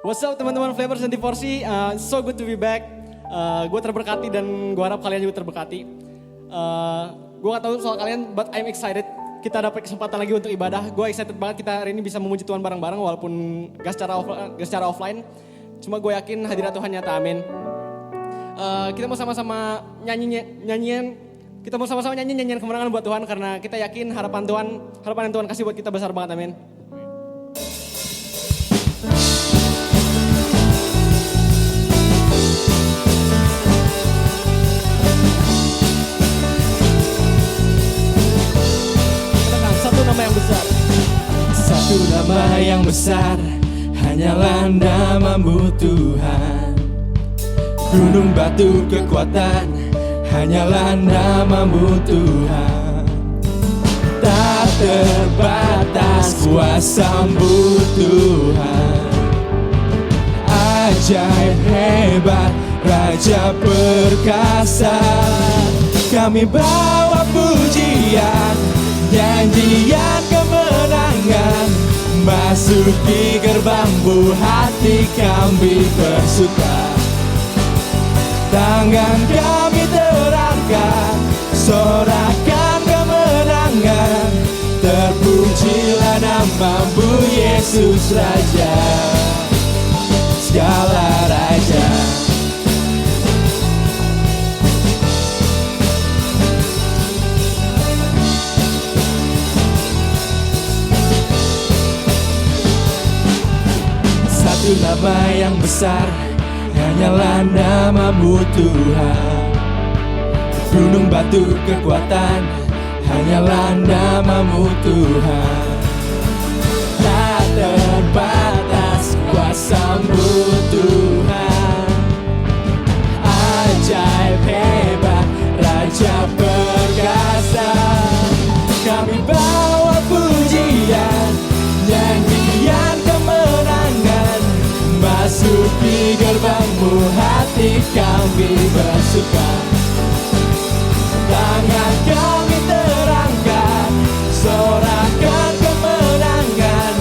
What's up teman-teman Flavors dan Divorsi, so good to be back. Gue terberkati dan gue harap kalian juga terberkati. Gue gak tahu soal kalian, but I'm excited. Kita dapat kesempatan lagi untuk ibadah. Gue excited banget kita hari ini bisa memuji Tuhan bareng-bareng walaupun gak secara offline. Cuma gue yakin hadirat Tuhan nyata, amin. Kita mau sama-sama nyanyian kemenangan buat Tuhan karena kita yakin harapan yang Tuhan kasih buat kita besar banget, amin. Satu nama yang besar hanyalah namamu Tuhan. Gunung batu kekuatan hanyalah namamu Tuhan. Tak terbatas kuasa-Mu Tuhan. Ajaib hebat Raja perkasa. Kami bawa pujian, nyanyian kemenangan, masuki gerbang-Mu hati kami bersuka. Tangan kami terangkat, sorakan kemenangan, terpujilah nama-Mu Yesus Raja, segala Raja. Satu nama yang besar hanyalah namamu Tuhan. Gunung batu kekuatan hanyalah namamu Tuhan. Tak terbatas kuasa-Mu Tuhan. Ajaib hebat Raja perkasa. Kami bawa pujian, nyanyian kemenangan, masuki gerbang-Mu hati kami bersuka. Tangan kami terangkat, sorakan kemenangan,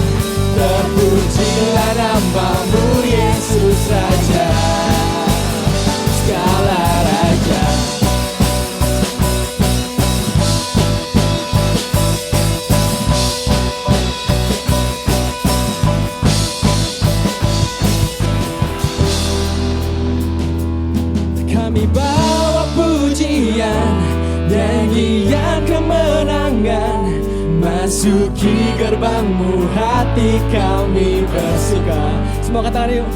terpujilah nama-Mu Yesus Raja, segala Raja. Kami bawa pujian, nyanyian kemenangan, masuki gerbang-Mu hati kami bersuka. Semua katakan yuk.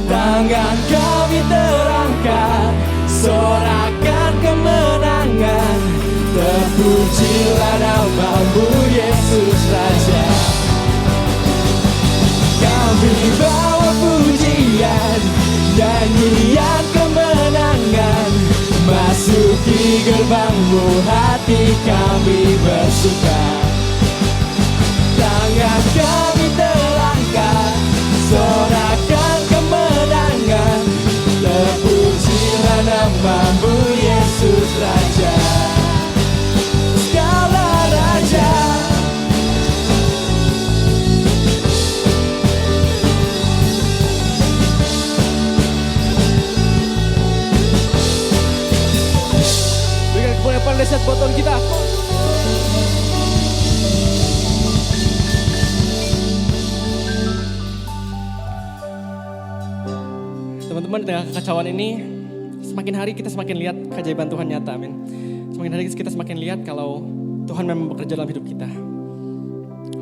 Tangan kami terangkat, sorakan kemenangan, terpujilah nama-Mu Yesus Raja. Kami bawa pujian, nyanyian kemenangan, masuki gerbang-Mu hati kami bersuka. Tangan kami terangkat, sorakan kemenangan, terpujilah nama-Mu Yesus Raja, segala Raja. Berikan kemuliaan dahsyat buat Tuhan kita. Teman-teman, di tengah kekacauan ini, semakin hari kita semakin lihat keajaiban Tuhan nyata, amin. Semakin hari kita semakin lihat kalau Tuhan memang bekerja dalam hidup kita.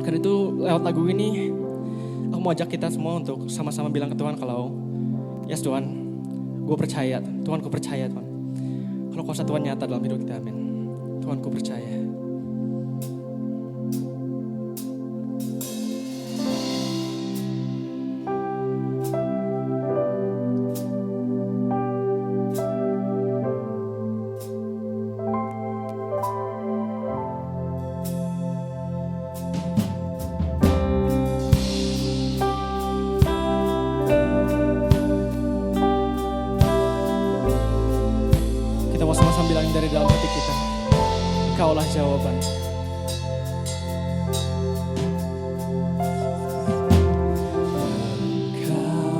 Karena itu lewat lagu ini, aku mau ajak kita semua untuk sama-sama bilang ke Tuhan kalau, yes Tuhan, gue percaya, Tuhan ku percaya Tuhan. Kalau kuasa Tuhan nyata dalam hidup kita, amin. Tuhan ku percaya. Kita mau sama-sama bilangin dari dalam hati kita, Engkaulah jawaban. Kau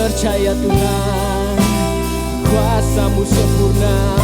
percaya Tuhan, kuasa-Mu sempurna.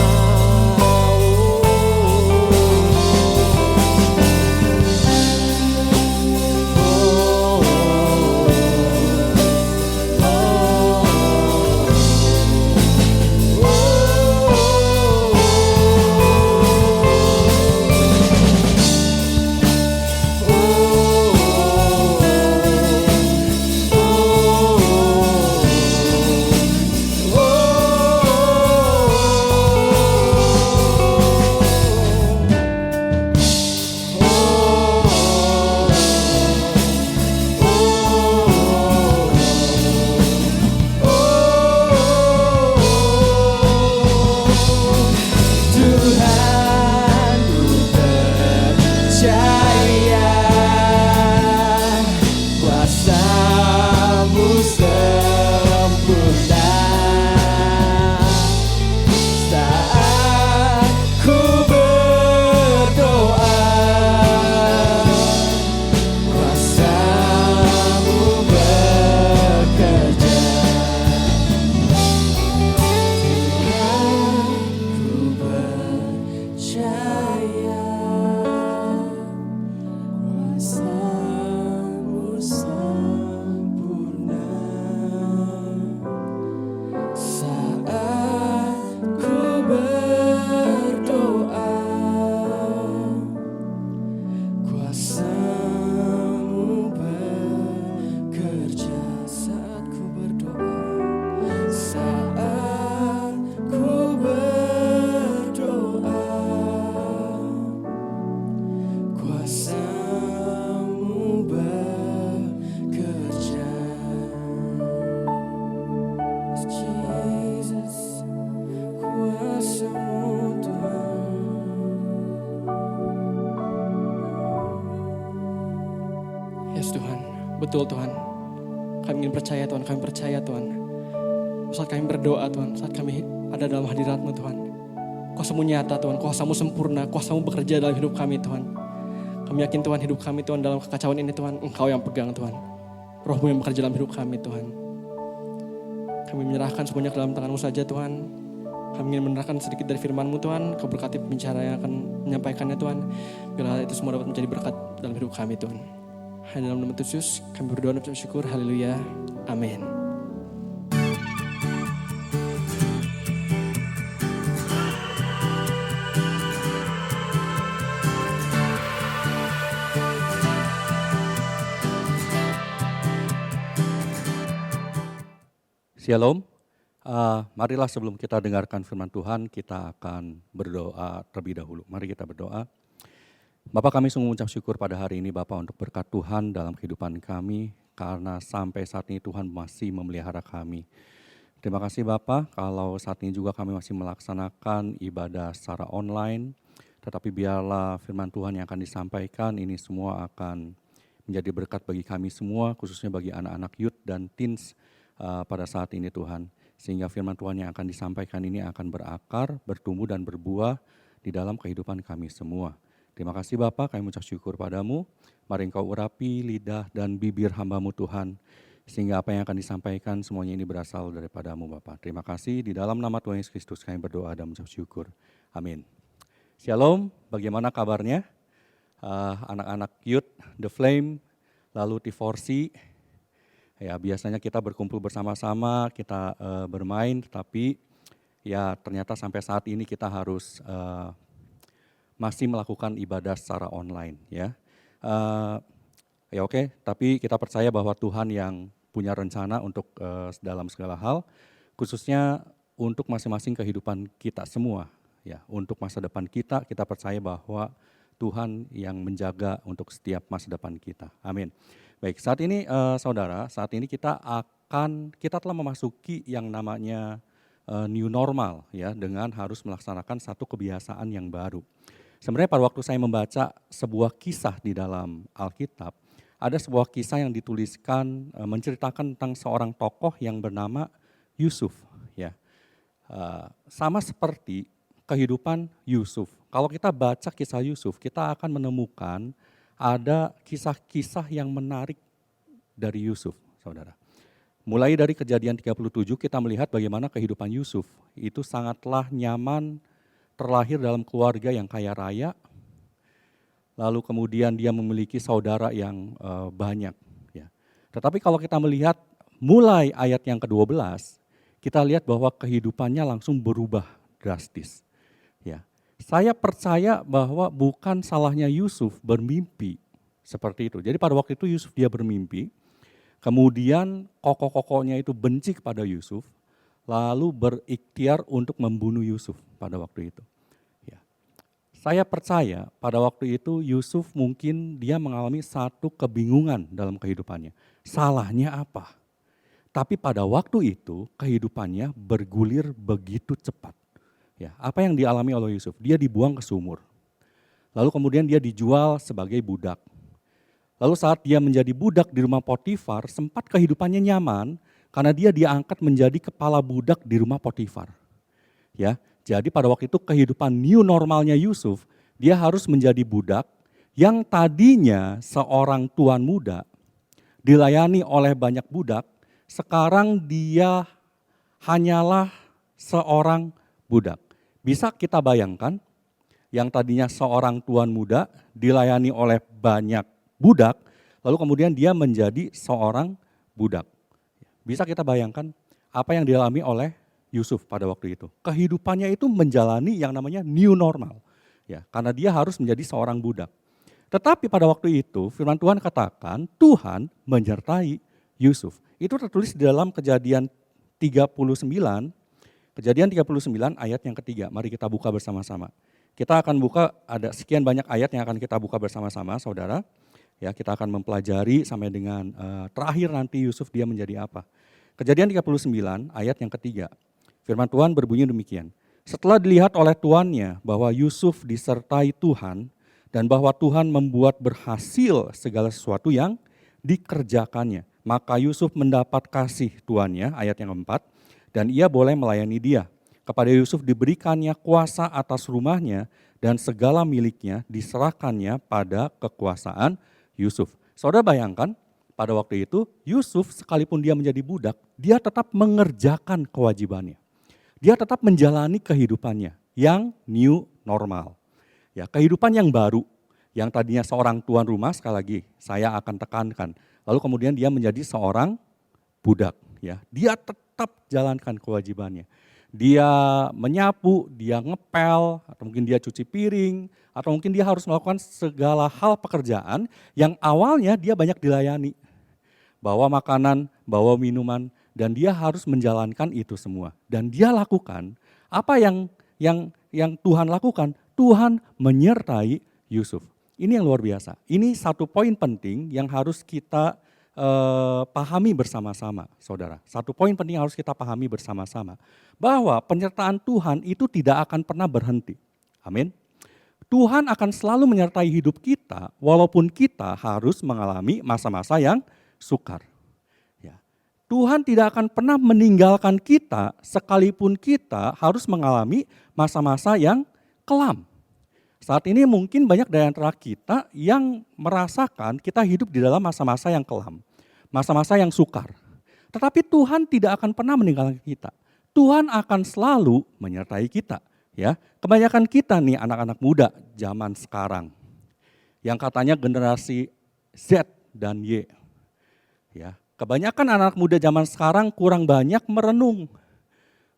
Yes Tuhan, betul Tuhan. Kami ingin percaya Tuhan, kami percaya Tuhan. Saat kami berdoa Tuhan, saat kami ada dalam hadirat-Mu Tuhan. Kuasa-Mu nyata Tuhan, Kuasa-Mu sempurna, Kuasa-Mu bekerja dalam hidup kami Tuhan. Kami yakin Tuhan hidup kami Tuhan dalam kekacauan ini Tuhan, Engkau yang pegang Tuhan. Roh-Mu yang bekerja dalam hidup kami Tuhan. Kami menyerahkan semuanya ke dalam tangan-Mu saja Tuhan. Kami ingin menerangkan sedikit dari firman-Mu Tuhan. Kau berkati pembicara yang akan menyampaikannya Tuhan. Bila itu semua dapat menjadi berkat dalam hidup kami Tuhan. Hanya dalam nama Tuhan Yesus kami berdoa dan bersyukur. Haleluya. Amin. Shalom, marilah sebelum kita dengarkan firman Tuhan, kita akan berdoa terlebih dahulu. Mari kita berdoa. Bapak, kami sungguh mengucap syukur pada hari ini Bapak untuk berkat Tuhan dalam kehidupan kami, karena sampai saat ini Tuhan masih memelihara kami. Terima kasih Bapak, kalau saat ini juga kami masih melaksanakan ibadah secara online, tetapi biarlah firman Tuhan yang akan disampaikan ini semua akan menjadi berkat bagi kami semua, khususnya bagi anak-anak youth dan teens pada saat ini Tuhan. Sehingga firman Tuhan yang akan disampaikan ini akan berakar, bertumbuh dan berbuah di dalam kehidupan kami semua. Terima kasih Bapak, kami mengucap syukur padamu. Mari Engkau urapi lidah dan bibir hamba-Mu Tuhan. Sehingga apa yang akan disampaikan semuanya ini berasal daripada-Mu Bapak. Terima kasih, di dalam nama Tuhan Yesus Kristus kami berdoa dan mengucap syukur. Amin. Shalom, bagaimana kabarnya? Anak-anak youth, The Flame, lalu T4C. Ya, biasanya kita berkumpul bersama-sama, kita bermain, tetapi ya ternyata sampai saat ini kita harus masih melakukan ibadah secara online, ya. Ya oke, tapi kita percaya bahwa Tuhan yang punya rencana untuk dalam segala hal, khususnya untuk masing-masing kehidupan kita semua, ya. Untuk masa depan kita percaya bahwa Tuhan yang menjaga untuk setiap masa depan kita. Amin. Baik, saat ini saudara, saat ini kita telah memasuki yang namanya new normal, ya, dengan harus melaksanakan satu kebiasaan yang baru. Sebenarnya pada waktu saya membaca sebuah kisah di dalam Alkitab, ada sebuah kisah yang dituliskan menceritakan tentang seorang tokoh yang bernama Yusuf, ya. Sama seperti kehidupan Yusuf. Kalau kita baca kisah Yusuf, kita akan menemukan ada kisah-kisah yang menarik dari Yusuf, saudara. Mulai dari Kejadian 37 kita melihat bagaimana kehidupan Yusuf itu sangatlah nyaman, terlahir dalam keluarga yang kaya raya, lalu kemudian dia memiliki saudara yang banyak. Ya. Tetapi kalau kita melihat mulai ayat yang ke-12, kita lihat bahwa kehidupannya langsung berubah drastis. Ya. Saya percaya bahwa bukan salahnya Yusuf bermimpi seperti itu. Jadi pada waktu itu Yusuf dia bermimpi, kemudian kokoh-kokohnya itu benci kepada Yusuf, lalu berikhtiar untuk membunuh Yusuf pada waktu itu. Ya. Saya percaya pada waktu itu Yusuf mungkin dia mengalami satu kebingungan dalam kehidupannya. Salahnya apa? Tapi pada waktu itu kehidupannya bergulir begitu cepat. Ya, apa yang dialami oleh Yusuf? Dia dibuang ke sumur. Lalu kemudian dia dijual sebagai budak. Lalu saat dia menjadi budak di rumah Potifar, sempat kehidupannya nyaman karena dia diangkat menjadi kepala budak di rumah Potifar. Ya, jadi pada waktu itu kehidupan new normalnya Yusuf, dia harus menjadi budak yang tadinya seorang tuan muda, dilayani oleh banyak budak, sekarang dia hanyalah seorang budak. Bisa kita bayangkan yang tadinya seorang tuan muda dilayani oleh banyak budak, lalu kemudian dia menjadi seorang budak. Bisa kita bayangkan apa yang dialami oleh Yusuf pada waktu itu. Kehidupannya itu menjalani yang namanya new normal. Ya, karena dia harus menjadi seorang budak. Tetapi pada waktu itu firman Tuhan katakan Tuhan menyertai Yusuf. Itu tertulis di dalam Kejadian 39, Kejadian 39 ayat yang ketiga. Mari kita buka bersama-sama. Kita akan buka, ada sekian banyak ayat yang akan kita buka bersama-sama, saudara. Ya, kita akan mempelajari sampai dengan terakhir nanti Yusuf dia menjadi apa. Kejadian 39 ayat yang ketiga. Firman Tuhan berbunyi demikian. Setelah dilihat oleh tuannya bahwa Yusuf disertai Tuhan dan bahwa Tuhan membuat berhasil segala sesuatu yang dikerjakannya, maka Yusuf mendapat kasih tuannya, ayat yang keempat, dan ia boleh melayani dia. Kepada Yusuf diberikannya kuasa atas rumahnya dan segala miliknya diserahkannya pada kekuasaan Yusuf. Saudara bayangkan pada waktu itu Yusuf sekalipun dia menjadi budak, dia tetap mengerjakan kewajibannya. Dia tetap menjalani kehidupannya yang new normal. Ya, kehidupan yang baru, yang tadinya seorang tuan rumah, sekali lagi saya akan tekankan. Lalu kemudian dia menjadi seorang budak. Ya, dia tetap jalankan kewajibannya. Dia menyapu, dia ngepel, atau mungkin dia cuci piring, atau mungkin dia harus melakukan segala hal pekerjaan yang awalnya dia banyak dilayani. Bawa makanan, bawa minuman, dan dia harus menjalankan itu semua. Dan dia lakukan apa yang Tuhan lakukan, Tuhan menyertai Yusuf. Ini yang luar biasa. Ini satu poin penting yang harus kita pahami bersama-sama, saudara. Satu poin penting yang harus kita pahami bersama-sama. Bahwa penyertaan Tuhan itu tidak akan pernah berhenti. Amin. Tuhan akan selalu menyertai hidup kita walaupun kita harus mengalami masa-masa yang sukar. Ya. Tuhan tidak akan pernah meninggalkan kita sekalipun kita harus mengalami masa-masa yang kelam. Saat ini mungkin banyak dari antara kita yang merasakan kita hidup di dalam masa-masa yang kelam, masa-masa yang sukar. Tetapi Tuhan tidak akan pernah meninggalkan kita. Tuhan akan selalu menyertai kita. Ya, kebanyakan kita nih anak-anak muda zaman sekarang yang katanya generasi Z dan Y. Ya, kebanyakan anak muda zaman sekarang kurang banyak merenung,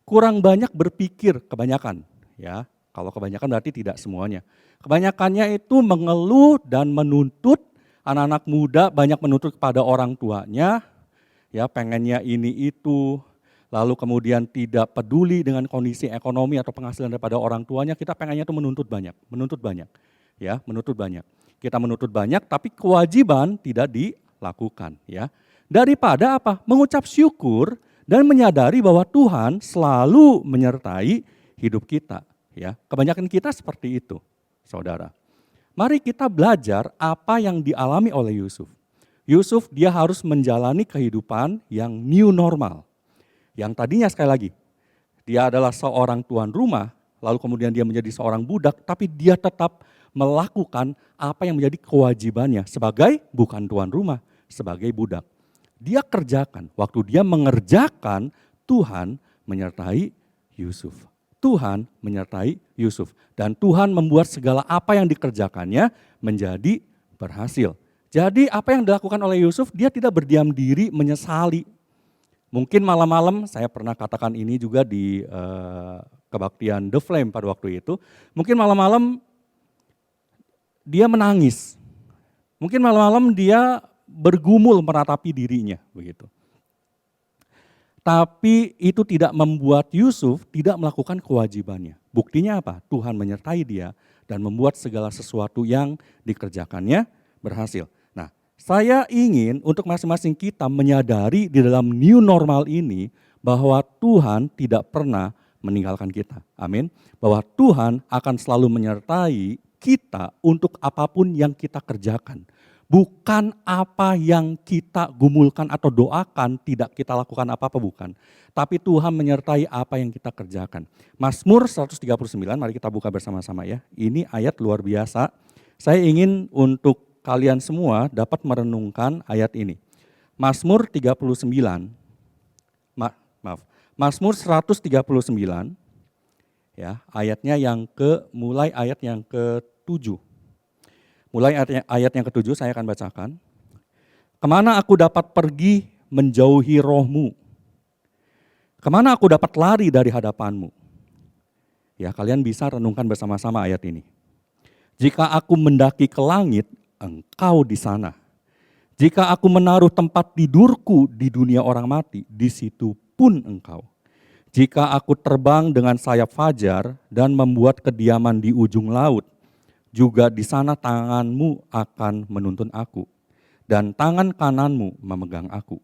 kurang banyak berpikir, kebanyakan. Ya, kalau kebanyakan berarti tidak semuanya. Kebanyakannya itu mengeluh dan menuntut, anak-anak muda banyak menuntut kepada orang tuanya, ya pengennya ini itu. Lalu kemudian tidak peduli dengan kondisi ekonomi atau penghasilan daripada orang tuanya, kita pengennya itu menuntut banyak, ya, menuntut banyak. Kita menuntut banyak, tapi kewajiban tidak dilakukan, ya. Daripada apa? Mengucap syukur dan menyadari bahwa Tuhan selalu menyertai hidup kita, ya. Kebanyakan kita seperti itu, saudara. Mari kita belajar apa yang dialami oleh Yusuf. Yusuf dia harus menjalani kehidupan yang new normal. Yang tadinya sekali lagi, dia adalah seorang tuan rumah, lalu kemudian dia menjadi seorang budak, tapi dia tetap melakukan apa yang menjadi kewajibannya sebagai bukan tuan rumah, sebagai budak. Dia kerjakan. Waktu dia mengerjakan, Tuhan menyertai Yusuf. Tuhan menyertai Yusuf. Dan Tuhan membuat segala apa yang dikerjakannya menjadi berhasil. Jadi apa yang dilakukan oleh Yusuf, dia tidak berdiam diri menyesali. Mungkin malam-malam, saya pernah katakan ini juga di kebaktian The Flame pada waktu itu. Mungkin malam-malam dia menangis. Mungkin malam-malam dia bergumul meratapi dirinya begitu. Tapi itu tidak membuat Yusuf tidak melakukan kewajibannya. Buktinya apa? Tuhan menyertai dia dan membuat segala sesuatu yang dikerjakannya berhasil. Nah, saya ingin untuk masing-masing kita menyadari di dalam new normal ini bahwa Tuhan tidak pernah meninggalkan kita. Amin. Bahwa Tuhan akan selalu menyertai kita untuk apapun yang kita kerjakan. Bukan apa yang kita gumulkan atau doakan, tidak kita lakukan apa-apa, bukan. Tapi Tuhan menyertai apa yang kita kerjakan. Mazmur 139, mari kita buka bersama-sama ya. Ini ayat luar biasa. Saya ingin untuk kalian semua dapat merenungkan ayat ini. Mazmur 39, Mazmur 139, ya, ayatnya mulai ayat yang ke-7. Mulai ayat yang ke-7 saya akan bacakan. Kemana aku dapat pergi menjauhi rohmu? Kemana aku dapat lari dari hadapanmu? Ya, kalian bisa renungkan bersama-sama ayat ini. Jika aku mendaki ke langit, engkau di sana. Jika aku menaruh tempat tidurku di dunia orang mati, di situ pun engkau. Jika aku terbang dengan sayap fajar dan membuat kediaman di ujung laut, juga di sana tanganmu akan menuntun aku, dan tangan kananmu memegang aku.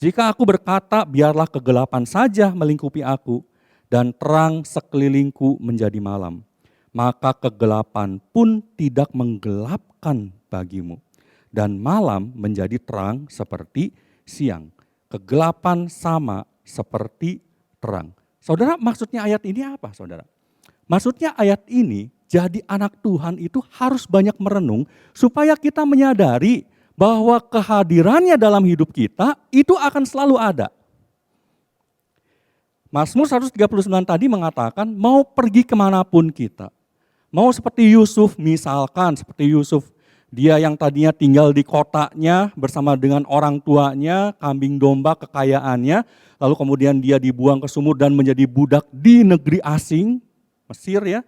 Jika aku berkata, biarlah kegelapan saja melingkupi aku, dan terang sekelilingku menjadi malam, maka kegelapan pun tidak menggelapkan bagimu, dan malam menjadi terang seperti siang. Kegelapan sama seperti terang. Saudara, maksudnya ayat ini apa, saudara? Maksudnya ayat ini, jadi anak Tuhan itu harus banyak merenung supaya kita menyadari bahwa kehadirannya dalam hidup kita itu akan selalu ada. Mazmur 139 tadi mengatakan mau pergi kemanapun kita. Mau seperti Yusuf, misalkan seperti Yusuf, dia yang tadinya tinggal di kotanya bersama dengan orang tuanya, kambing domba kekayaannya, lalu kemudian dia dibuang ke sumur dan menjadi budak di negeri asing, Mesir ya.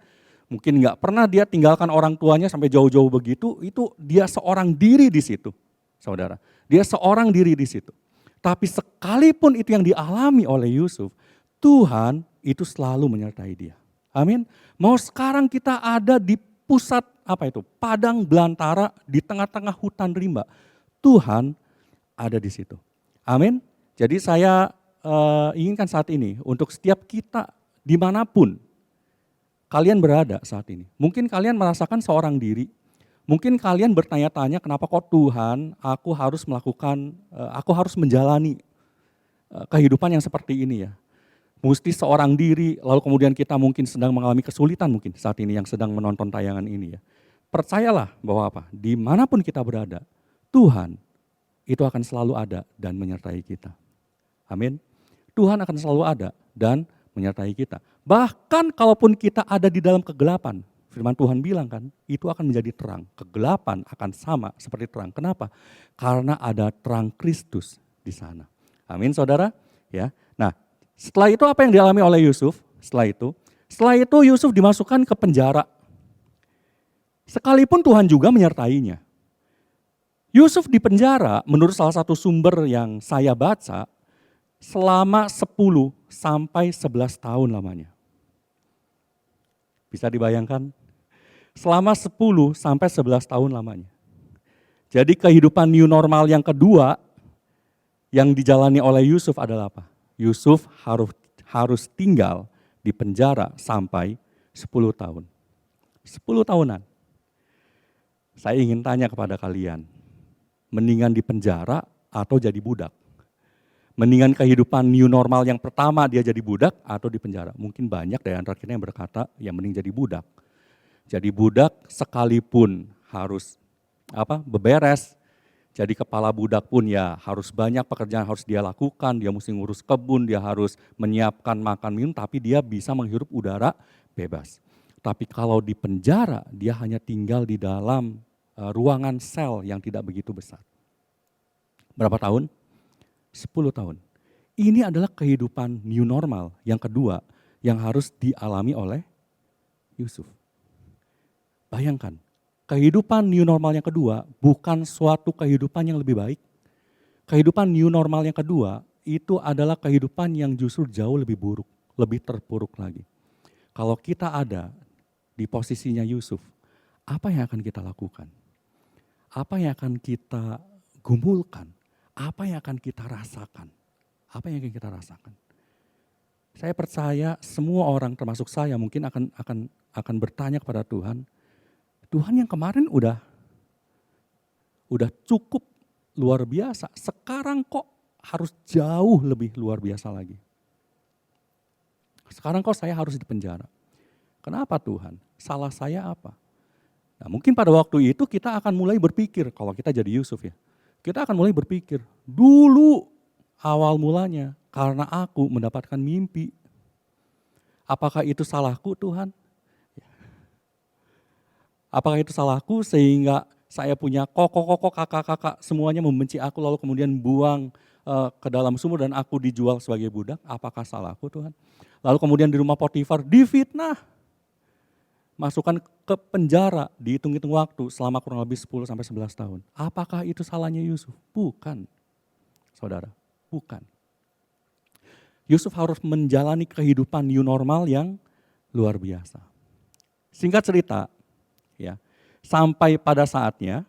Mungkin nggak pernah dia tinggalkan orang tuanya sampai jauh-jauh begitu, itu dia seorang diri di situ, saudara. Dia seorang diri di situ. Tapi sekalipun itu yang dialami oleh Yusuf, Tuhan itu selalu menyertai dia. Amin. Mau sekarang kita ada di pusat padang belantara di tengah-tengah hutan rimba, Tuhan ada di situ. Amin. Jadi saya inginkan saat ini untuk setiap kita dimanapun kalian berada saat ini. Mungkin kalian merasakan seorang diri, mungkin kalian bertanya-tanya kenapa kok Tuhan aku harus menjalani kehidupan yang seperti ini ya. Mesti seorang diri, lalu kemudian kita mungkin sedang mengalami kesulitan mungkin saat ini yang sedang menonton tayangan ini ya. Percayalah bahwa dimanapun kita berada, Tuhan itu akan selalu ada dan menyertai kita. Amin. Tuhan akan selalu ada dan menyertai kita. Bahkan kalaupun kita ada di dalam kegelapan, firman Tuhan bilang kan, itu akan menjadi terang. Kegelapan akan sama seperti terang. Kenapa? Karena ada terang Kristus di sana. Amin saudara. Ya. Nah, setelah itu apa yang dialami oleh Yusuf? Setelah itu Yusuf dimasukkan ke penjara. Sekalipun Tuhan juga menyertainya. Yusuf di penjara, menurut salah satu sumber yang saya baca, selama 10 sampai 11 tahun lamanya. Bisa dibayangkan? Selama 10 sampai 11 tahun lamanya. Jadi kehidupan new normal yang kedua yang dijalani oleh Yusuf adalah apa? Yusuf harus tinggal di penjara sampai 10 tahun. 10 tahunan. Saya ingin tanya kepada kalian, mendingan di penjara atau jadi budak? Mendingan kehidupan new normal yang pertama dia jadi budak atau di penjara? Mungkin banyak dari antara kita yang berkata yang mending jadi budak. Jadi budak sekalipun harus beberes. Jadi kepala budak pun ya harus banyak pekerjaan harus dia lakukan, dia mesti ngurus kebun, dia harus menyiapkan makan minum, tapi dia bisa menghirup udara bebas. Tapi kalau di penjara, dia hanya tinggal di dalam ruangan sel yang tidak begitu besar. Berapa tahun? 10 tahun. Ini adalah kehidupan new normal yang kedua yang harus dialami oleh Yusuf. Bayangkan, kehidupan new normal yang kedua bukan suatu kehidupan yang lebih baik. Kehidupan new normal yang kedua itu adalah kehidupan yang justru jauh lebih buruk, lebih terpuruk lagi. Kalau kita ada di posisinya Yusuf, apa yang akan kita lakukan? Apa yang akan kita gumulkan? Apa yang akan kita rasakan? Apa yang akan kita rasakan? Saya percaya semua orang termasuk saya mungkin akan bertanya kepada Tuhan, Tuhan yang kemarin udah cukup luar biasa, sekarang kok harus jauh lebih luar biasa lagi. Sekarang kok saya harus dipenjara. Kenapa Tuhan? Salah saya apa? Nah, mungkin pada waktu itu kita akan mulai berpikir, kalau kita jadi Yusuf ya, kita akan mulai berpikir, dulu awal mulanya karena aku mendapatkan mimpi. Apakah itu salahku Tuhan? Apakah itu salahku sehingga saya punya koko-koko kakak-kakak semuanya membenci aku lalu kemudian buang ke dalam sumur dan aku dijual sebagai budak? Apakah salahku Tuhan? Lalu kemudian di rumah Potifar difitnah. Masukkan ke penjara, dihitung-hitung waktu selama kurang lebih 10 sampai 11 tahun. Apakah itu salahnya Yusuf? Bukan. Saudara, bukan. Yusuf harus menjalani kehidupan new normal yang luar biasa. Singkat cerita, ya, sampai pada saatnya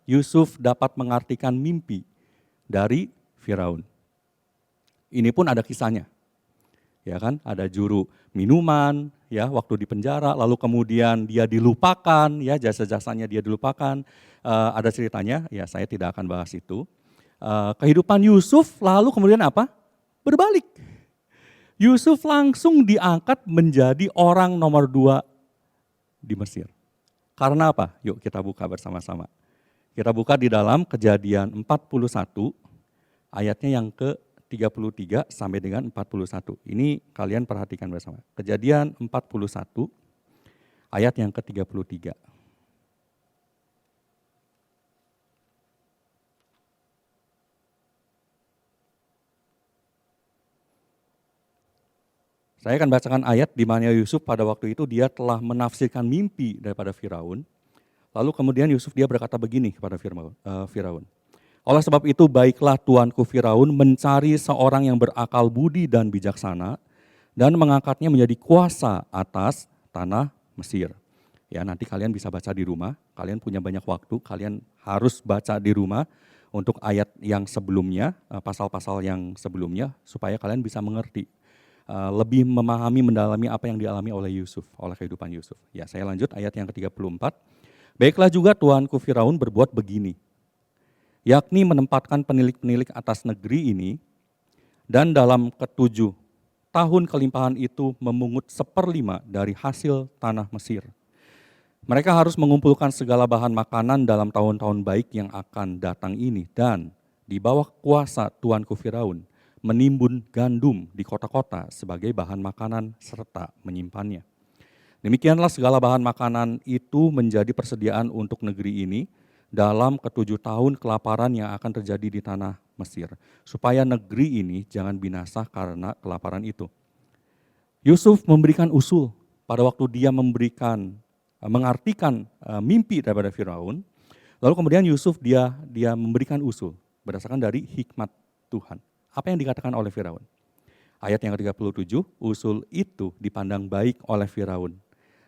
Yusuf dapat mengartikan mimpi dari Firaun. Ini pun ada kisahnya. Ya kan, ada juru minuman ya waktu di penjara, lalu kemudian dia dilupakan, ya jasa-jasanya dia dilupakan. Ada ceritanya, ya saya tidak akan bahas itu. Kehidupan Yusuf lalu kemudian apa? Berbalik. Yusuf langsung diangkat menjadi orang nomor 2 di Mesir. Karena apa? Yuk kita buka bersama-sama. Kita buka di dalam Kejadian 41 ayatnya yang ke-33 sampai dengan 41. Ini kalian perhatikan bersama. Kejadian 41 ayat yang ke-33. Saya akan bacakan ayat di mana Yusuf pada waktu itu dia telah menafsirkan mimpi daripada Firaun. Lalu kemudian Yusuf dia berkata begini kepada Firaun. Oleh sebab itu baiklah tuanku Firaun mencari seorang yang berakal budi dan bijaksana dan mengangkatnya menjadi kuasa atas tanah Mesir. Ya nanti kalian bisa baca di rumah, kalian punya banyak waktu, kalian harus baca di rumah untuk ayat yang sebelumnya, pasal-pasal yang sebelumnya supaya kalian bisa mengerti. Lebih memahami, mendalami apa yang dialami oleh Yusuf, oleh kehidupan Yusuf. Ya, saya lanjut ayat yang ke-34. Baiklah juga tuanku Firaun berbuat begini, yakni menempatkan penilik-penilik atas negeri ini, dan dalam ke-7 tahun kelimpahan itu memungut 1/5 dari hasil tanah Mesir. Mereka harus mengumpulkan segala bahan makanan dalam tahun-tahun baik yang akan datang ini, dan di bawah kuasa tuanku Firaun, menimbun gandum di kota-kota sebagai bahan makanan serta menyimpannya. Demikianlah segala bahan makanan itu menjadi persediaan untuk negeri ini dalam ke-7 tahun kelaparan yang akan terjadi di tanah Mesir, supaya negeri ini jangan binasa karena kelaparan itu. Yusuf memberikan usul pada waktu dia mengartikan mimpi daripada Firaun, lalu kemudian Yusuf dia memberikan usul berdasarkan dari hikmat Tuhan. Apa yang dikatakan oleh Firaun? Ayat yang ke-37, usul itu dipandang baik oleh Firaun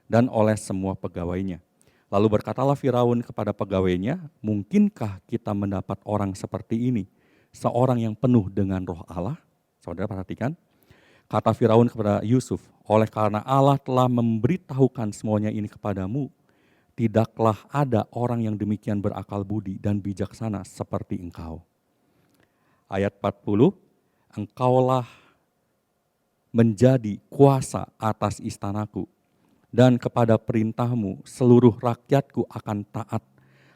dan oleh semua pegawainya. Lalu berkatalah Firaun kepada pegawainya, mungkinkah kita mendapat orang seperti ini, seorang yang penuh dengan roh Allah? Saudara perhatikan, kata Firaun kepada Yusuf, oleh karena Allah telah memberitahukan semuanya ini kepadamu, tidaklah ada orang yang demikian berakal budi dan bijaksana seperti engkau. Ayat 40, engkaulah menjadi kuasa atas istanaku, dan kepada perintahmu seluruh rakyatku akan taat.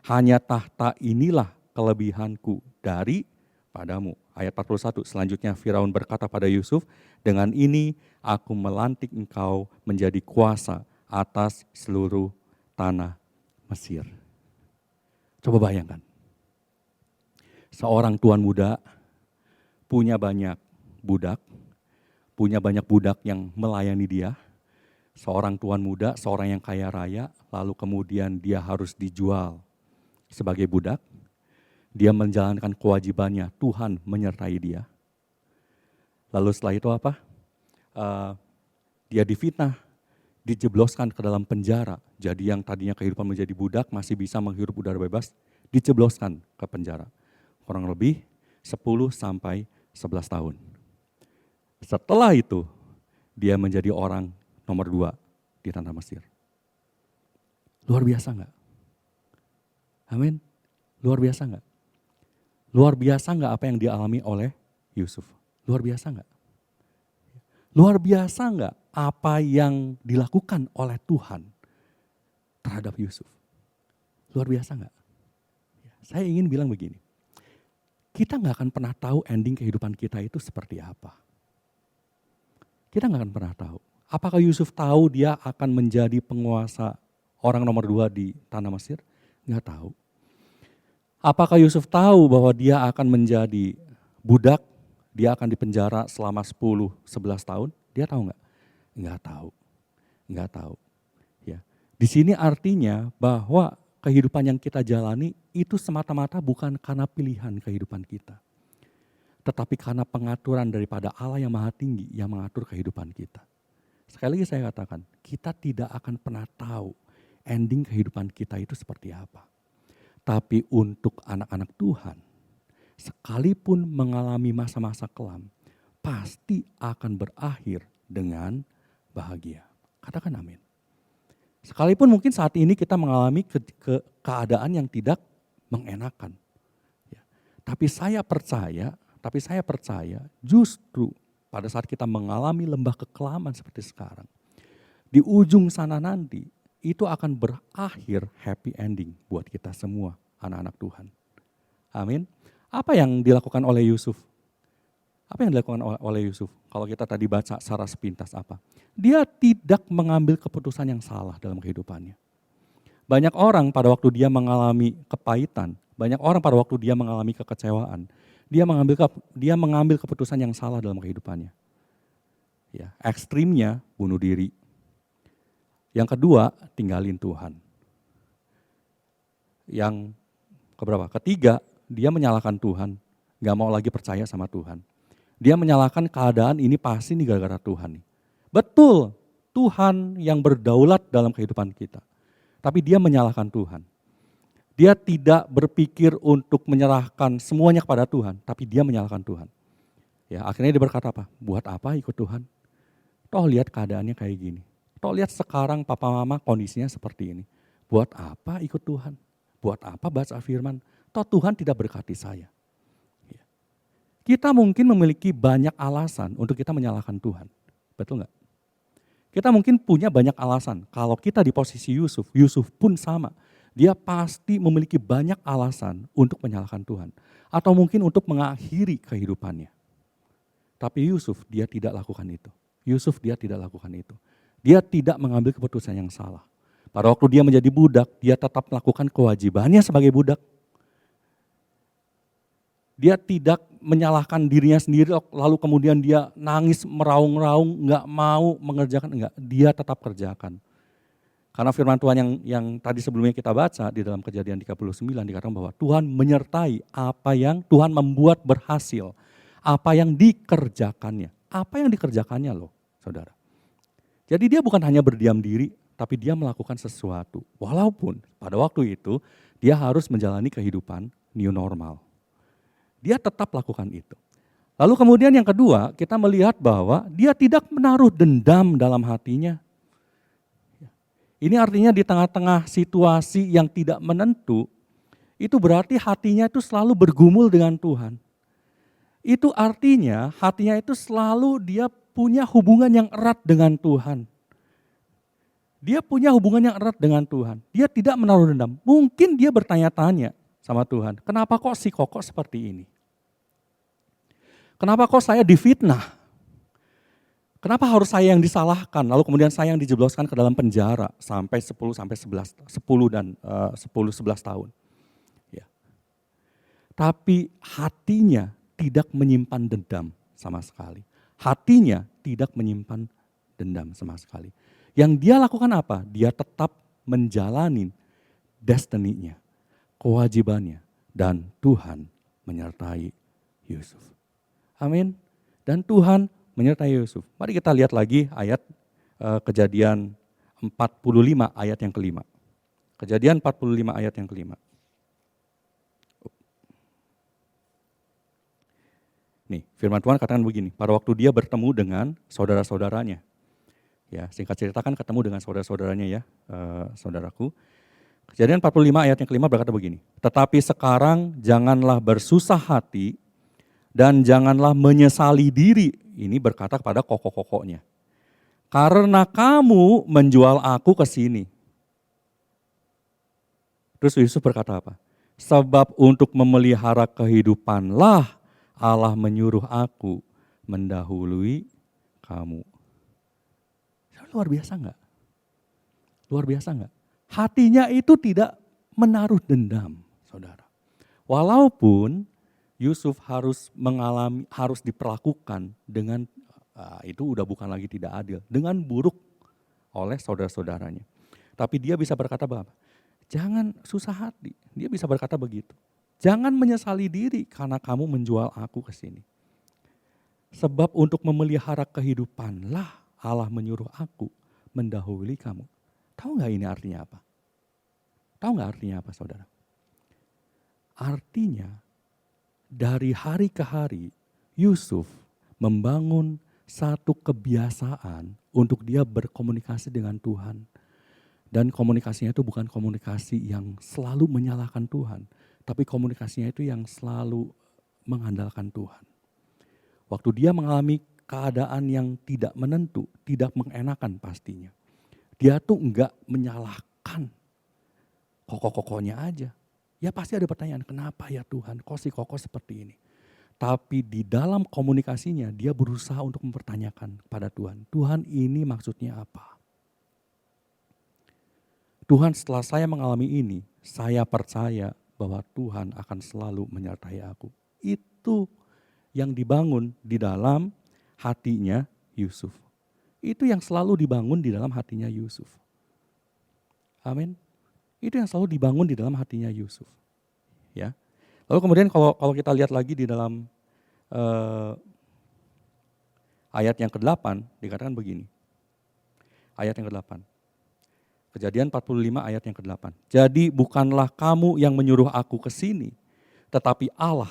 Hanya tahta inilah kelebihanku daripadamu. Ayat 41, selanjutnya Firaun berkata pada Yusuf, dengan ini aku melantik engkau menjadi kuasa atas seluruh tanah Mesir. Coba bayangkan, seorang tuan muda punya banyak budak yang melayani dia. Seorang tuan muda, seorang yang kaya raya, lalu kemudian dia harus dijual sebagai budak. Dia menjalankan kewajibannya, Tuhan menyertai dia. Lalu setelah itu apa? Dia difitnah, dijebloskan ke dalam penjara. Jadi yang tadinya kehidupan menjadi budak masih bisa menghirup udara bebas, dijebloskan ke penjara. Kurang lebih 10 sampai 11 tahun. Setelah itu, dia menjadi orang nomor 2 di tanah Mesir. Luar biasa enggak? Amin. Luar biasa enggak? Luar biasa enggak apa yang dialami oleh Yusuf? Luar biasa enggak? Luar biasa enggak apa yang dilakukan oleh Tuhan terhadap Yusuf? Luar biasa enggak? Saya ingin bilang begini, kita enggak akan pernah tahu ending kehidupan kita itu seperti apa. Kita enggak akan pernah tahu. Apakah Yusuf tahu dia akan menjadi penguasa orang nomor 2 di tanah Mesir? Enggak tahu. Apakah Yusuf tahu bahwa dia akan menjadi budak, dia akan dipenjara selama 10-11 tahun? Dia tahu enggak? Enggak tahu. Enggak tahu. Ya. Di sini artinya bahwa kehidupan yang kita jalani itu semata-mata bukan karena pilihan kehidupan kita. Tetapi karena pengaturan daripada Allah yang Maha Tinggi yang mengatur kehidupan kita. Sekali lagi saya katakan, kita tidak akan pernah tahu ending kehidupan kita itu seperti apa. Tapi untuk anak-anak Tuhan, sekalipun mengalami masa-masa kelam, pasti akan berakhir dengan bahagia. Katakan amin. Sekalipun mungkin saat ini kita mengalami keadaan yang tidak mengenakan. Ya. Tapi saya percaya justru pada saat kita mengalami lembah kekelaman seperti sekarang, di ujung sana nanti, itu akan berakhir happy ending buat kita semua anak-anak Tuhan. Amin. Apa yang dilakukan oleh Yusuf? Apa yang dilakukan oleh Yusuf? Kalau kita tadi baca secara sepintas apa? Dia tidak mengambil keputusan yang salah dalam kehidupannya. Banyak orang pada waktu dia mengalami kepahitan, banyak orang pada waktu dia mengalami kekecewaan, dia mengambil keputusan yang salah dalam kehidupannya. Ya, ekstrimnya bunuh diri. Yang kedua, tinggalin Tuhan. Yang keberapa? Ketiga, dia menyalahkan Tuhan. Gak mau lagi percaya sama Tuhan. Dia menyalahkan keadaan ini pasti nih gara-gara Tuhan. Betul, Tuhan yang berdaulat dalam kehidupan kita. Tapi dia menyalahkan Tuhan. Dia tidak berpikir untuk menyerahkan semuanya kepada Tuhan. Tapi dia menyalahkan Tuhan. Ya, akhirnya dia berkata apa? Buat apa ikut Tuhan? Toh lihat keadaannya kayak gini. Toh lihat sekarang papa mama kondisinya seperti ini. Buat apa ikut Tuhan? Buat apa baca firman? Toh Tuhan tidak berkati saya. Kita mungkin memiliki banyak alasan untuk kita menyalahkan Tuhan. Betul nggak? Kita mungkin punya banyak alasan. Kalau kita di posisi Yusuf, Yusuf pun sama. Dia pasti memiliki banyak alasan untuk menyalahkan Tuhan. Atau mungkin untuk mengakhiri kehidupannya. Tapi Yusuf dia tidak lakukan itu. Yusuf dia tidak lakukan itu. Dia tidak mengambil keputusan yang salah. Pada waktu dia menjadi budak, dia tetap melakukan kewajibannya sebagai budak. Dia tidak menyalahkan dirinya sendiri, lalu kemudian dia nangis, meraung-raung, nggak mau mengerjakan, enggak. Dia tetap kerjakan. Karena firman Tuhan yang tadi sebelumnya kita baca di dalam Kejadian 39 dikatakan bahwa Tuhan menyertai apa yang Tuhan membuat berhasil. Apa yang dikerjakannya. Apa yang dikerjakannya loh, saudara. Jadi dia bukan hanya berdiam diri, tapi dia melakukan sesuatu. Walaupun pada waktu itu dia harus menjalani kehidupan new normal. Dia tetap lakukan itu. Lalu kemudian yang kedua, kita melihat bahwa dia tidak menaruh dendam dalam hatinya. Ini artinya di tengah-tengah situasi yang tidak menentu, itu berarti hatinya itu selalu bergumul dengan Tuhan. Itu artinya hatinya itu selalu dia punya hubungan yang erat dengan Tuhan. Dia punya hubungan yang erat dengan Tuhan. Dia tidak menaruh dendam. Mungkin dia bertanya-tanya, sama Tuhan, kenapa kok si Koko seperti ini? Kenapa kok saya difitnah? Kenapa harus saya yang disalahkan, lalu kemudian saya yang dijebloskan ke dalam penjara sampai 10 sampai 11 11 tahun. Ya. Tapi hatinya tidak menyimpan dendam sama sekali. Hatinya tidak menyimpan dendam sama sekali. Yang dia lakukan apa? Dia tetap menjalani destiny-nya, kewajibannya, dan Tuhan menyertai Yusuf. Amin. Dan Tuhan menyertai Yusuf. Mari kita lihat lagi ayat Kejadian 45 ayat yang kelima. Kejadian 45 ayat yang kelima. Nih, firman Tuhan katakan begini, pada waktu dia bertemu dengan saudara-saudaranya. Ya, singkat cerita kan ketemu dengan saudara-saudaranya ya, saudaraku. Kejadian 45 ayat yang kelima berkata begini, tetapi sekarang janganlah bersusah hati dan janganlah menyesali diri. Ini berkata kepada kokok-kokoknya. Karena kamu menjual aku ke sini. Terus Yusuf berkata apa? Sebab untuk memelihara kehidupanlah Allah menyuruh aku mendahului kamu. Luar biasa enggak? Luar biasa enggak? Hatinya itu tidak menaruh dendam, saudara. Walaupun Yusuf harus diperlakukan dengan, itu udah bukan lagi tidak adil, dengan buruk oleh saudara-saudaranya. Tapi dia bisa berkata apa? Jangan susah hati, dia bisa berkata begitu. Jangan menyesali diri karena kamu menjual aku ke sini. Sebab untuk memelihara kehidupanlah Allah menyuruh aku mendahului kamu. Tahu gak ini artinya apa? Tahu gak artinya apa, saudara? Artinya, dari hari ke hari, Yusuf membangun satu kebiasaan untuk dia berkomunikasi dengan Tuhan. Dan komunikasinya itu bukan komunikasi yang selalu menyalahkan Tuhan, tapi komunikasinya itu yang selalu mengandalkan Tuhan. Waktu dia mengalami keadaan yang tidak menentu, tidak mengenakan pastinya, dia tuh enggak menyalahkan kokok-kokoknya aja. Ya pasti ada pertanyaan, kenapa ya Tuhan, kok si Koko seperti ini? Tapi di dalam komunikasinya dia berusaha untuk mempertanyakan kepada Tuhan, Tuhan ini maksudnya apa? Tuhan setelah saya mengalami ini, saya percaya bahwa Tuhan akan selalu menyertai aku. Itu yang dibangun di dalam hatinya Yusuf. Itu yang selalu dibangun di dalam hatinya Yusuf. Amin. Itu yang selalu dibangun di dalam hatinya Yusuf. Ya. Lalu kemudian kalau kita lihat lagi di dalam ayat yang ke-8 dikatakan begini. Ayat yang ke-8. Kejadian 45 ayat yang ke-8. Jadi bukanlah kamu yang menyuruh aku ke sini, tetapi Allah.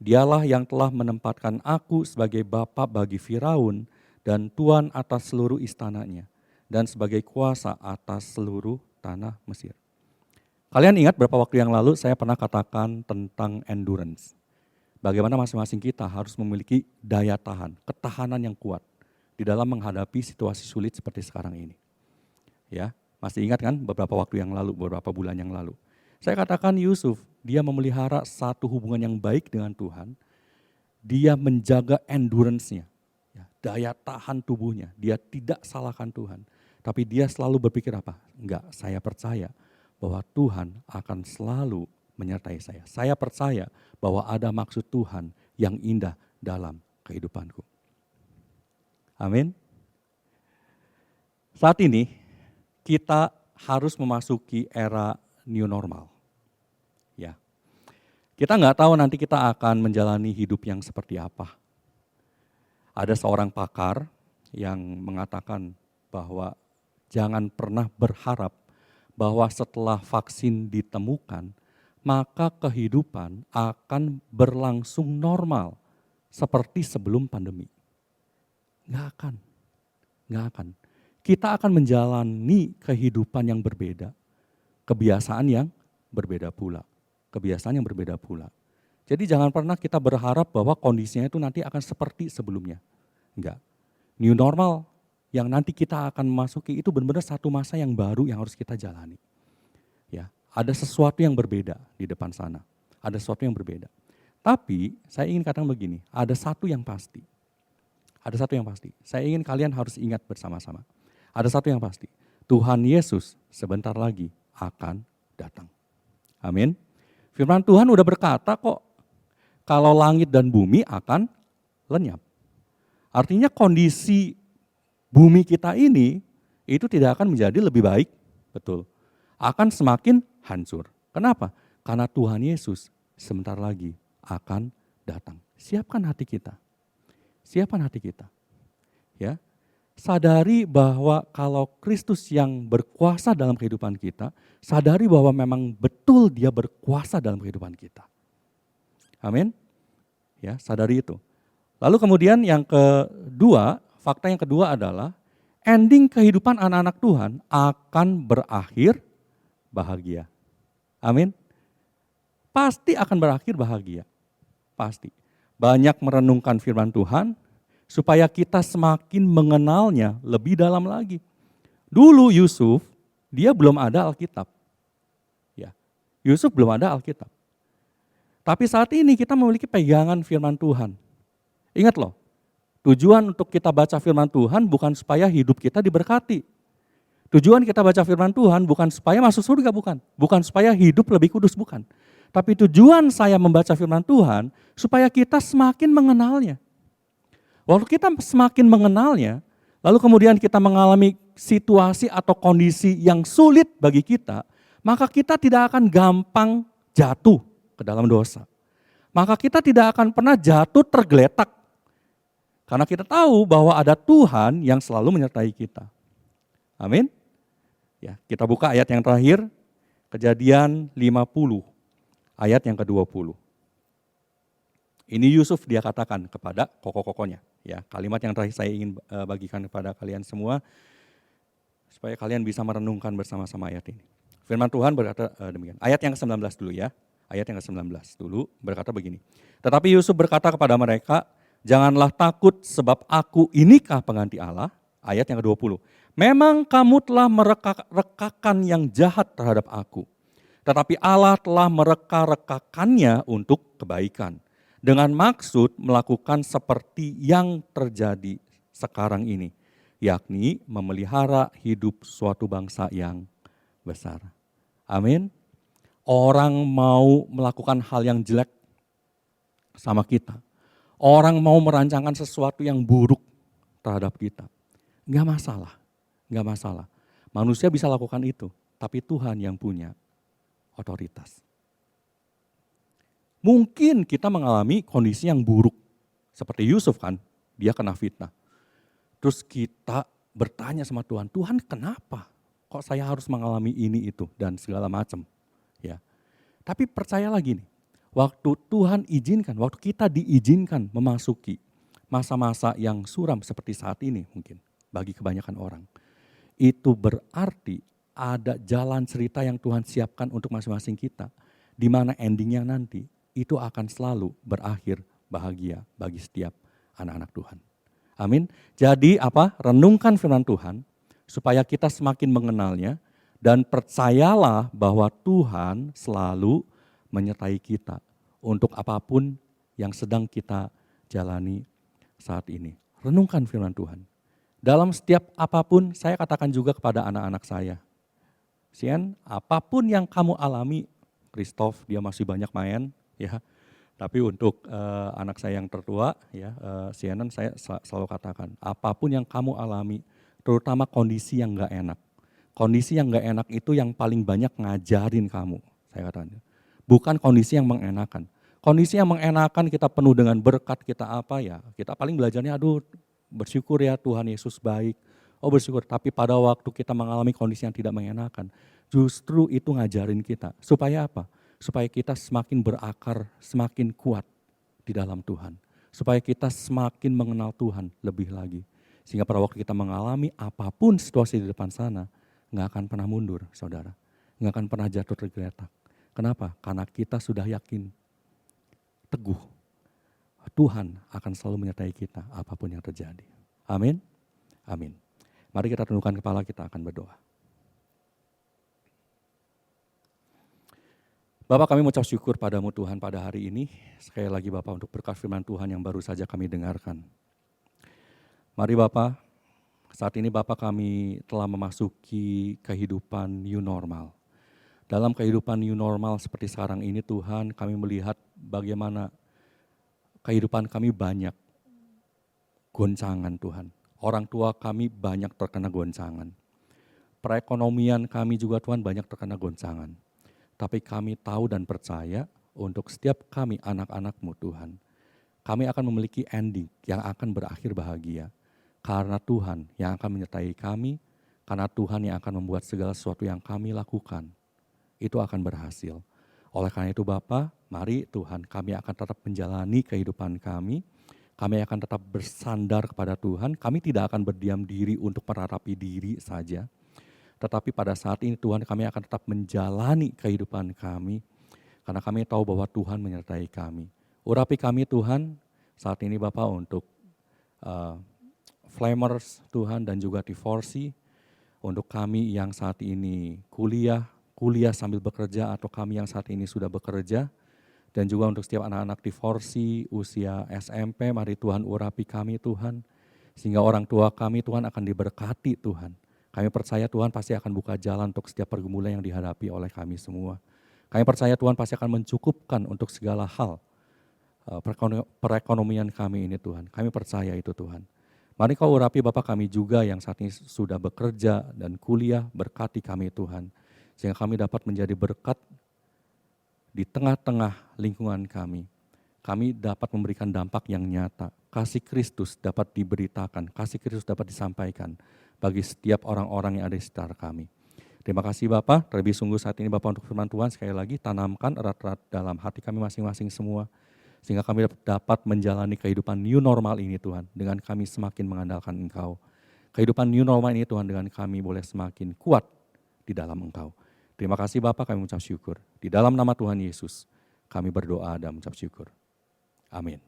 Dialah yang telah menempatkan aku sebagai bapa bagi Firaun dan tuan atas seluruh istananya dan sebagai kuasa atas seluruh tanah Mesir. Kalian ingat beberapa waktu yang lalu saya pernah katakan tentang endurance. Bagaimana masing-masing kita harus memiliki daya tahan, ketahanan yang kuat di dalam menghadapi situasi sulit seperti sekarang ini. Ya, masih ingat kan beberapa waktu yang lalu, beberapa bulan yang lalu. Saya katakan Yusuf, dia memelihara satu hubungan yang baik dengan Tuhan. Dia menjaga endurance-nya, ya, daya tahan tubuhnya. Dia tidak salahkan Tuhan. Tapi dia selalu berpikir apa? Enggak, saya percaya bahwa Tuhan akan selalu menyertai saya. Saya percaya bahwa ada maksud Tuhan yang indah dalam kehidupanku. Amin. Saat ini kita harus memasuki era new normal. Ya. Kita nggak tahu nanti kita akan menjalani hidup yang seperti apa. Ada seorang pakar yang mengatakan bahwa jangan pernah berharap bahwa setelah vaksin ditemukan, maka kehidupan akan berlangsung normal seperti sebelum pandemi. Nggak akan. Kita akan menjalani kehidupan yang berbeda, kebiasaan yang berbeda pula. Jadi jangan pernah kita berharap bahwa kondisinya itu nanti akan seperti sebelumnya. Enggak. New normal yang nanti kita akan memasuki itu benar-benar satu masa yang baru yang harus kita jalani. Ya, Ada sesuatu yang berbeda di depan sana. Ada sesuatu yang berbeda. Tapi saya ingin katakan begini, ada satu yang pasti. Ada satu yang pasti. Saya ingin kalian harus ingat bersama-sama. Ada satu yang pasti. Tuhan Yesus sebentar lagi akan datang. Amin. Firman Tuhan udah berkata kok, kalau langit dan bumi akan lenyap. Artinya kondisi bumi kita ini itu tidak akan menjadi lebih baik, betul. Akan semakin hancur. Kenapa? Karena Tuhan Yesus sebentar lagi akan datang. Siapkan hati kita. Siapkan hati kita. Ya. Sadari bahwa kalau Kristus yang berkuasa dalam kehidupan kita, sadari bahwa memang betul dia berkuasa dalam kehidupan kita. Amin. Ya, sadari itu. Lalu kemudian yang kedua, fakta yang kedua adalah ending kehidupan anak-anak Tuhan akan berakhir bahagia. Amin. Pasti akan berakhir bahagia. Pasti. Banyak merenungkan firman Tuhan supaya kita semakin mengenalnya lebih dalam lagi. Dulu Yusuf, dia belum ada Alkitab. Ya, Yusuf belum ada Alkitab. Tapi saat ini kita memiliki pegangan firman Tuhan. Ingat loh, tujuan untuk kita baca firman Tuhan bukan supaya hidup kita diberkati. Tujuan kita baca firman Tuhan bukan supaya masuk surga, bukan. Bukan supaya hidup lebih kudus, bukan. Tapi tujuan saya membaca firman Tuhan supaya kita semakin mengenalnya. Waktu kita semakin mengenalnya, lalu kemudian kita mengalami situasi atau kondisi yang sulit bagi kita, maka kita tidak akan gampang jatuh ke dalam dosa. Maka kita tidak akan pernah jatuh tergeletak. Karena kita tahu bahwa ada Tuhan yang selalu menyertai kita. Amin. Ya, kita buka ayat yang terakhir, Kejadian 50, ayat yang ke-20. Ini Yusuf dia katakan kepada koko-kokonya. Ya, kalimat yang terakhir saya ingin bagikan kepada kalian semua supaya kalian bisa merenungkan bersama-sama ayat ini. Firman Tuhan berkata demikian. Ayat yang ke-19 dulu ya. Ayat yang ke-19 dulu berkata begini. Tetapi Yusuf berkata kepada mereka, janganlah takut sebab aku inikah pengganti Allah. Ayat yang ke-20. Memang kamu telah mereka-rekakan yang jahat terhadap aku. Tetapi Allah telah mereka-rekakannya untuk kebaikan. Dengan maksud melakukan seperti yang terjadi sekarang ini. Yakni memelihara hidup suatu bangsa yang besar. Amin. Orang mau melakukan hal yang jelek sama kita. Orang mau merancangkan sesuatu yang buruk terhadap kita. Enggak masalah, enggak masalah. Manusia bisa lakukan itu, tapi Tuhan yang punya otoritas. Mungkin kita mengalami kondisi yang buruk. Seperti Yusuf kan, dia kena fitnah. Terus kita bertanya sama Tuhan, Tuhan kenapa? Kok saya harus mengalami ini itu dan segala macam. Ya. Tapi percayalah gini, waktu Tuhan izinkan, waktu kita diizinkan memasuki masa-masa yang suram seperti saat ini mungkin bagi kebanyakan orang. Itu berarti ada jalan cerita yang Tuhan siapkan untuk masing-masing kita. Di mana endingnya nanti itu akan selalu berakhir bahagia bagi setiap anak-anak Tuhan. Amin. Jadi apa? Renungkan firman Tuhan supaya kita semakin mengenalnya dan percayalah bahwa Tuhan selalu menyertai kita untuk apapun yang sedang kita jalani saat ini. Renungkan firman Tuhan. Dalam setiap apapun saya katakan juga kepada anak-anak saya. Sian, apapun yang kamu alami, Christoph dia masih banyak main, ya. Tapi untuk anak saya yang tertua, ya, Sianan saya selalu katakan, apapun yang kamu alami, terutama kondisi yang nggak enak. Kondisi yang nggak enak itu yang paling banyak ngajarin kamu, saya katakan. Bukan kondisi yang mengenakan. Kondisi yang mengenakan kita penuh dengan berkat, kita apa ya, kita paling belajarnya aduh bersyukur ya Tuhan Yesus baik. Oh bersyukur, tapi pada waktu kita mengalami kondisi yang tidak mengenakan, justru itu ngajarin kita. Supaya apa? Supaya kita semakin berakar, semakin kuat di dalam Tuhan. Supaya kita semakin mengenal Tuhan lebih lagi. Sehingga pada waktu kita mengalami apapun situasi di depan sana, nggak akan pernah mundur saudara. Nggak akan pernah jatuh tergeletak. Kenapa? Karena kita sudah yakin, teguh. Tuhan akan selalu menyertai kita apapun yang terjadi. Amin. Amin. Mari kita tundukkan kepala, kita akan berdoa. Bapak, kami mengucap syukur padamu Tuhan pada hari ini. Sekali lagi Bapak untuk berkat firman Tuhan yang baru saja kami dengarkan. Mari Bapak, saat ini Bapak kami telah memasuki kehidupan new normal. Dalam kehidupan new normal seperti sekarang ini Tuhan, kami melihat bagaimana kehidupan kami banyak goncangan Tuhan. Orang tua kami banyak terkena goncangan. Perekonomian kami juga Tuhan banyak terkena goncangan. Tapi kami tahu dan percaya untuk setiap kami anak-anak-Mu Tuhan, kami akan memiliki ending yang akan berakhir bahagia. Karena Tuhan yang akan menyertai kami, karena Tuhan yang akan membuat segala sesuatu yang kami lakukan, itu akan berhasil. Oleh karena itu Bapa, mari Tuhan kami akan tetap menjalani kehidupan kami akan tetap bersandar kepada Tuhan, kami tidak akan berdiam diri untuk meratapi diri saja. Tetapi pada saat ini Tuhan kami akan tetap menjalani kehidupan kami, karena kami tahu bahwa Tuhan menyertai kami. Urapi kami Tuhan saat ini Bapak untuk Flamers Tuhan dan juga T4C, untuk kami yang saat ini kuliah sambil bekerja atau kami yang saat ini sudah bekerja, dan juga untuk setiap anak-anak T4C usia SMP, mari Tuhan urapi kami Tuhan, sehingga orang tua kami Tuhan akan diberkati Tuhan. Kami percaya Tuhan pasti akan buka jalan untuk setiap pergumulan yang dihadapi oleh kami semua. Kami percaya Tuhan pasti akan mencukupkan untuk segala hal perekonomian kami ini Tuhan. Kami percaya itu Tuhan. Mari Kau urapi Bapak kami juga yang saat ini sudah bekerja dan kuliah, berkati kami Tuhan. Sehingga kami dapat menjadi berkat di tengah-tengah lingkungan kami. Kami dapat memberikan dampak yang nyata. Kasih Kristus dapat diberitakan, kasih Kristus dapat disampaikan bagi setiap orang-orang yang ada di sekitar kami. Terima kasih Bapak, terlebih sungguh saat ini Bapak untuk firman Tuhan sekali lagi tanamkan erat-erat dalam hati kami masing-masing semua. Sehingga kami dapat menjalani kehidupan new normal ini Tuhan, dengan kami semakin mengandalkan Engkau. Kehidupan new normal ini Tuhan dengan kami boleh semakin kuat di dalam Engkau. Terima kasih Bapak, kami mengucap syukur. Di dalam nama Tuhan Yesus, kami berdoa dan mengucap syukur. Amin.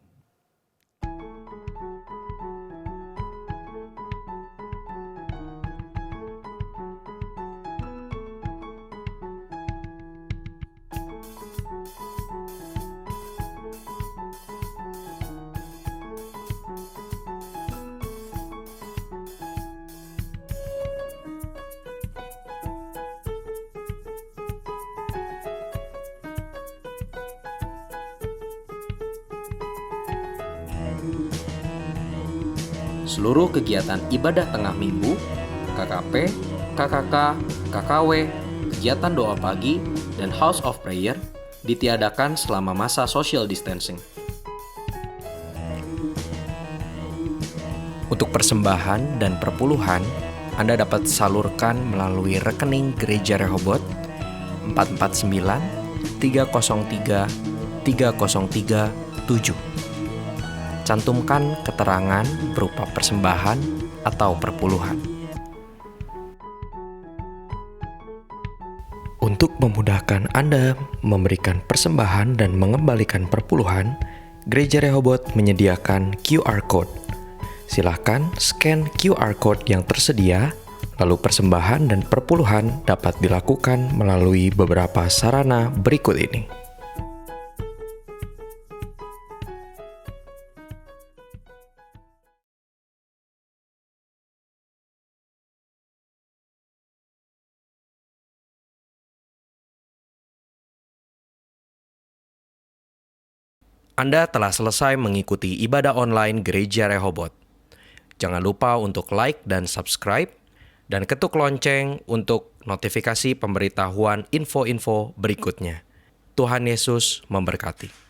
Seluruh kegiatan ibadah tengah minggu, KKP, KKK, KKW, kegiatan doa pagi, dan House of Prayer ditiadakan selama masa social distancing. Untuk persembahan dan perpuluhan, Anda dapat salurkan melalui rekening Gereja Rehoboth 449 303 3037. Cantumkan keterangan berupa persembahan atau perpuluhan. Untuk memudahkan Anda memberikan persembahan dan mengembalikan perpuluhan, Gereja Rehoboth menyediakan QR Code. Silakan scan QR Code yang tersedia, lalu persembahan dan perpuluhan dapat dilakukan melalui beberapa sarana berikut ini. Anda telah selesai mengikuti ibadah online Gereja Rehoboth. Jangan lupa untuk like dan subscribe, dan ketuk lonceng untuk notifikasi pemberitahuan info-info berikutnya. Tuhan Yesus memberkati.